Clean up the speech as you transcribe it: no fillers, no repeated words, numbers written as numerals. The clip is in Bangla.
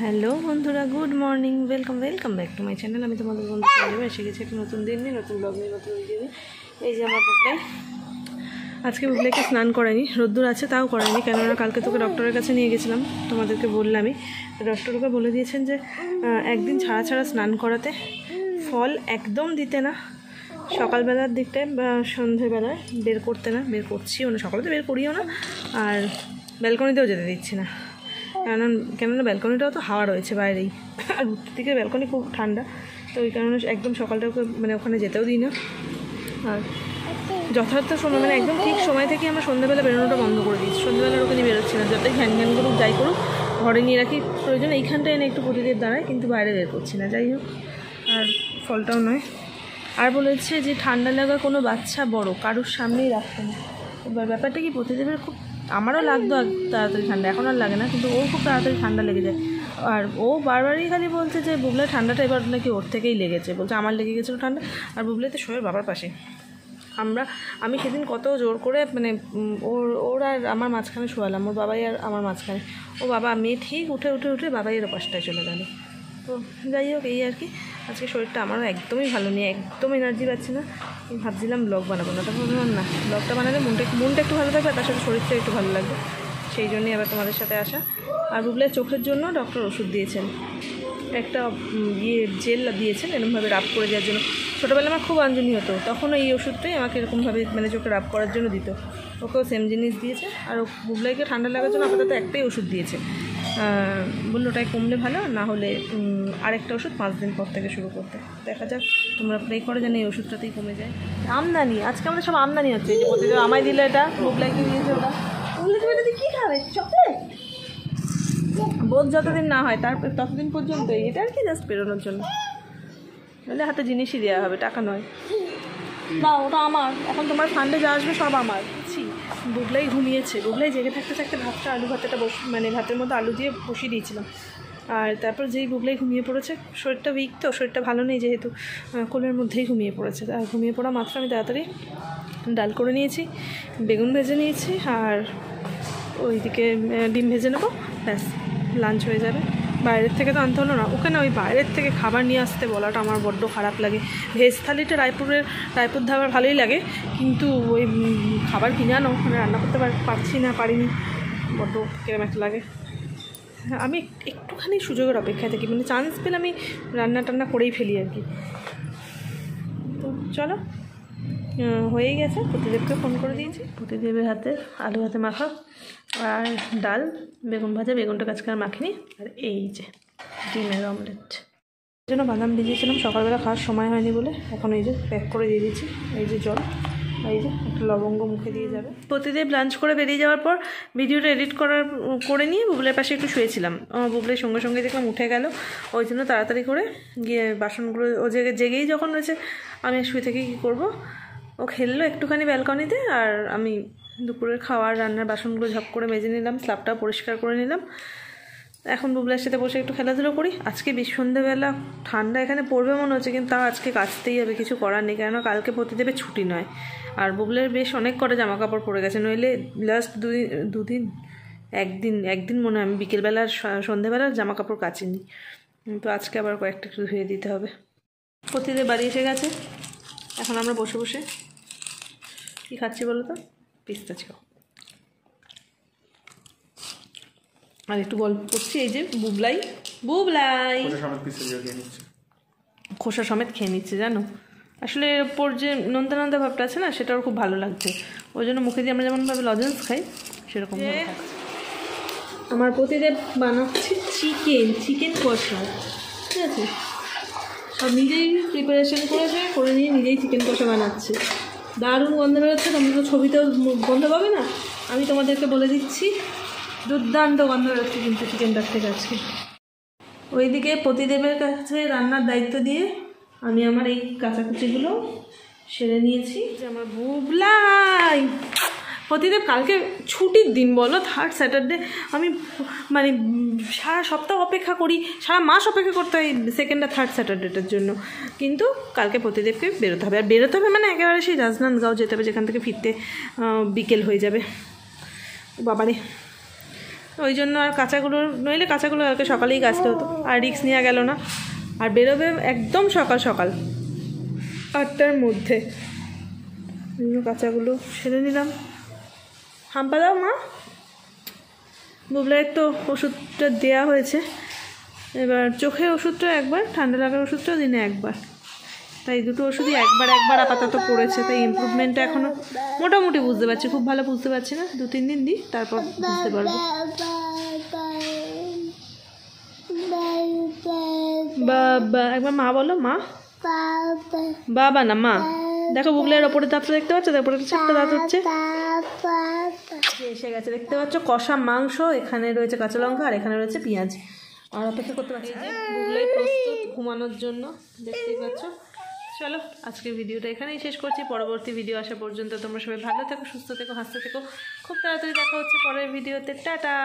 হ্যালো বন্ধুরা, good morning, welcome back to my channel. আমি তোমাদের বন্ধু পরিবার এসে গেছি একটা নতুন দিন নিয়ে, নতুন ব্লগ নিয়ে, নতুন ভিডিও নিয়ে। এই যে আমার বুবলাই, আজকে বুবলাইকে স্নান করায়নি, রোদ্দুর আছে তাও করায়নি, কেননা কালকে তোকে ডক্টরের কাছে নিয়ে গেছিলাম, তোমাদেরকে বললামই। ডক্টরকে বলে দিয়েছেন যে একদিন ছাড়া ছাড়া স্নান করাতে, ফল একদম দিতে না, সকালবেলার দিকটায় বা সন্ধেবেলায় বের করতে না, বের করছিও না, সকালে তো বের করিও না, আর ব্যালকনিতেও যেতে দিচ্ছি না, কেননা ব্যালকনিটাও তো হাওয়া রয়েছে বাইরেই, আর উত্তর দিকের ব্যালকনি খুব ঠান্ডা, তো ওই কারণে একদম সকালটাকে মানে ওখানে যেতেও দিই না। আর যথার্থ সময় মানে একদম ঠিক সময় থেকে আমরা সন্ধ্যাবেলা বেরোনোটা বন্ধ করে দিচ্ছি, সন্ধ্যাবেলার ওখানে বেরোচ্ছি না, যতই ঘ্যান ঘ্যান করুক যাই করুক ঘরে নিয়ে রাখি, প্রয়োজন এইখানটায় এনে একটু প্রতিদিন দাঁড়ায়, কিন্তু বাইরে বের করছি না। যাই হোক, আর ফলটাও নয়। আর বলেছে যে ঠান্ডা লাগা কোনো বাচ্চা বড় কারোর সামনেই রাখতে না। এবার ব্যাপারটা কি, প্রতিদেবের খুব, আমারও লাগতো তাড়াতাড়ি ঠান্ডা, এখন আর লাগে না, কিন্তু ওর খুব তাড়াতাড়ি ঠান্ডা লেগে যায়। আর ও বারবারই খালি বলছে যে বুবলাই ঠান্ডাটা এবার নাকি ওর থেকেই লেগেছে, বলছে আমার লেগে গেছিলো ঠান্ডা। আর বুবলাই তো শোয়ের বাবার পাশে, আমি সেদিন কত জোর করে মানে ওর আর আমার মাঝখানে শোয়ালাম, ওর বাবাই আর আমার মাঝখানে, ও বাবা মেয়ে ঠিক উঠে বাবাই এর পাশটায় চলে গেল। তো যাই হোক, এই আর কি। আজকে শরীরটা আমারও একদমই ভালো নেই, একদম এনার্জি পাচ্ছি না। আমি ভাবছিলাম ব্লগ বানাবো না, তখন ভাবলাম না, ব্লগটা বানালে মনটা একটু ভালো থাকবে, আর তার সাথে শরীরটা একটু ভালো লাগবে, সেই জন্যই আবার তোমাদের সাথে আসা। আর বুবলাই চোখের জন্য ডক্টর ওষুধ দিয়েছেন, একটা জেল দিয়েছেন এরকমভাবে রাব করে দেওয়ার জন্য। ছোটোবেলা আমার খুব আঞ্জনি হতো, তখন এই ওষুধটাই আমাকে এরকমভাবে মানে চোখে রাব করার জন্য দিত, ওকেও সেম জিনিস দিয়েছে। আর বুবলাইকে ঠান্ডা লাগার জন্য আপাতত একটাই ওষুধ দিয়েছে, বললো ওটাই কমলে ভালো, না হলে আরেকটা ওষুধ 5 দিন পর থেকে শুরু করতে। দেখা যাক, তোমরা প্রে করে যেন এই ওষুধটাতেই কমে যায়। আমদানি, আজকে আমাদের সব আমদানি হচ্ছে, এই যে প্রতিদিন আমায় দিলে এটা, বুবলাইকে দিয়েছে ওটা, বললে তুমি এটা কী খাবে, চকলেট? বোধ যতদিন না হয় ততদিন পর্যন্ত এটা আর কি, জাস্ট বেরোনোর জন্য, নাহলে হাতে জিনিসই দেওয়া হবে, টাকা নয়। না, ওটা আমার, এখন তোমার ফান্ডে যা আসবে সব আমার। বুঝছি, বুবলাই ঘুমিয়েছে, বুবলাই জেগে থাকতে থাকতে ভাতটা মানে ভাতের মধ্যে আলু দিয়ে বসিয়ে দিয়েছিলাম। আর তারপর যেই বুবলাই ঘুমিয়ে পড়েছে, শরীরটা উইক তো, শরীরটা ভালো নেই যেহেতু, কোলের মধ্যেই ঘুমিয়ে পড়েছে। আর ঘুমিয়ে পড়া মাত্র আমি তাড়াতাড়ি ডাল করে নিয়েছি, বেগুন ভেজে নিয়েছি, আর ওইদিকে ডিম ভেজে নেবো, ব্যাস লাঞ্চ হয়ে যাবে। বাইরের থেকে তো আনতে হলো না, ওখানে ওই বাইরের থেকে খাবার নিয়ে আসতে বলাটা আমার বড্ড খারাপ লাগে। ভেজ থালিটা রায়পুর ধাবার ভালোই লাগে, কিন্তু ওই খাবার কিনে আনো, ওখানে রান্না করতে পারিনি, বড্ড কিরম একটা লাগে। আমি একটুখানি সুযোগের অপেক্ষায় থাকি, মানে চান্স পেলে আমি রান্না করেই ফেলি আর কি। তো চলো, হয়েই গেছে, প্রতিদেবকে ফোন করে দিয়েছি, প্রতিদেবের হাতে আলু হাতে মাখা আর ডাল, বেগুন ভাজা, বেগুনটা আজকে আর মাখিনি, আর এই যে ডিমের অমলেট। এই জন্য বাদাম ভিজিয়েছিলাম, সকালবেলা খাওয়ার সময় হয়নি বলে এখন এই যে প্যাক করে দিয়ে দিয়েছি। এই যে জল, এই যে একটা লবঙ্গ মুখে দিয়ে যাবে। প্রতিদেব লাঞ্চ করে বেরিয়ে যাওয়ার পর ভিডিওটা এডিট করে নিয়ে বুবলের পাশে একটু শুয়েছিলাম। আমার বুবলের সঙ্গে সঙ্গে দেখলাম উঠে গেল, ওই জন্য তাড়াতাড়ি করে গিয়ে বাসনগুলো, ও জেগেই যখন রয়েছে, আমি শুয়ে থেকে কী করবো, ও খেললো একটুখানি ব্যালকনিতে, আর আমি দুপুরের খাওয়ার রান্নার বাসনগুলো ঝপ করে মেজে নিলাম, স্ল্যাবটাও পরিষ্কার করে নিলাম। এখন বুবলার সাথে বসে একটু খেলাধুলো করি। আজকে সন্ধ্যেবেলা ঠান্ডা এখানে পড়বে মনে হচ্ছে, কিন্তু তাও আজকে কাচতেই হবে, কিছু করার নেই, কেননা কালকে প্রতিদেবের ছুটি নয়। আর বুবলের বেশ অনেক কটা জামা কাপড় পরে গেছে, নইলে লাস্ট একদিন মনে হয় আমি বিকেলবেলার সন্ধ্যেবেলার জামা কাপড় কাচিনি, তো আজকে আবার কয়েকটা একটু ধুয়ে দিতে হবে। প্রতিদেব বাড়ি এসে গেছে, এখন আমরা বসে বসে কী খাচ্ছি বলো তো, পিস্তা চাও, আর একটু গল্প করছি। এই যে বুবলাই খোসা সমেত খেয়ে নিচ্ছে, জানো, আসলে এর ওপর যে নোনতা ভাবটা আছে না, সেটা ওর খুব ভালো লাগছে, ওই জন্য মুখে দিয়ে আমরা যেমনভাবে লজেন্স খাই সেরকম আমার প্রতিদেব বানাচ্ছে চিকেন কষা, ঠিক আছে, সব নিজেই প্রিপারেশন করে নিয়ে নিজেই চিকেন কষা বানাচ্ছে। দারুণ গন্ধ বেরোচ্ছে, তোমরা তো ছবিতেও গন্ধ পাবে না, আমি তোমাদেরকে বলে দিচ্ছি, দুর্দান্ত গন্ধ বেরোচ্ছে কিন্তু চিকেনটার থেকে আজকে। ওইদিকে প্রতিদেবের কাছে রান্নার দায়িত্ব দিয়ে আমি আমার এই কাঁচাকুচিগুলো সেরে নিয়েছি। যে আমার বুবলাই, প্রতিদেব কালকে ছুটির দিন বলো, 3rd স্যাটারডে, আমি মানে সারা সপ্তাহ অপেক্ষা করি, সারা মাস অপেক্ষা করতে হয় 2nd আর 3rd স্যাটারডেটার জন্য, কিন্তু কালকে প্রতিদেবকে বেরোতে হবে, আর বেরোতে হবে মানে একেবারে সেই রাজনান্দগাঁও যেতে হবে, যেখান থেকে ফিরতে বিকেল হয়ে যাবে। বাবারে, ওই জন্য আর কাঁচাগুলো নইলে কাঁচাগুলো কালকে সকালেই কাচতে হতো, আর রিস্ক নেওয়া গেল না। আর বেরোবে একদম সকাল সকাল 8টার মধ্যে। কাঁচাগুলো সেরে নিলাম। হাম্পা দাও মা। বুবলাইয়ের তো ওষুধটা দেওয়া হয়েছে, এবার চোখের ওষুধটা একবার, ঠান্ডা লাগার ওষুধটাও দিনে একবার, তাই দুটো ওষুধই একবার আপাতত পড়েছে। তাই ইমপ্রুভমেন্টটা এখনও মোটামুটি বুঝতে পারছি, খুব ভালো বুঝতে পারছি না। 2-3 দিন দিই, তারপর বুঝতে পারবো। বাবা, একবার মা বলো, মা। বাবা না মা। দেখো বুবলাইয়ের ওপরে দাঁতটা দেখতে পাচ্ছ, তারপরে একটা দাঁত হচ্ছে এসে গেছে, দেখতে পাচ্ছ। কষা মাংস, এখানে রয়েছে কাঁচা লঙ্কা, আর এখানে রয়েছে পেঁয়াজ। আর অপেক্ষা করতে পারছি যে বুবলাই প্রস্তুত ঘুমানোর জন্য, দেখতেই পাচ্ছ। চলো আজকের ভিডিওটা এখানেই শেষ করছি। পরবর্তী ভিডিও আসা পর্যন্ত তোমরা সবাই ভালো থেকো, সুস্থ থেকো, হাসতে থেকো। খুব তাড়াতাড়ি দেখা হচ্ছে পরের ভিডিওতে। টাটা।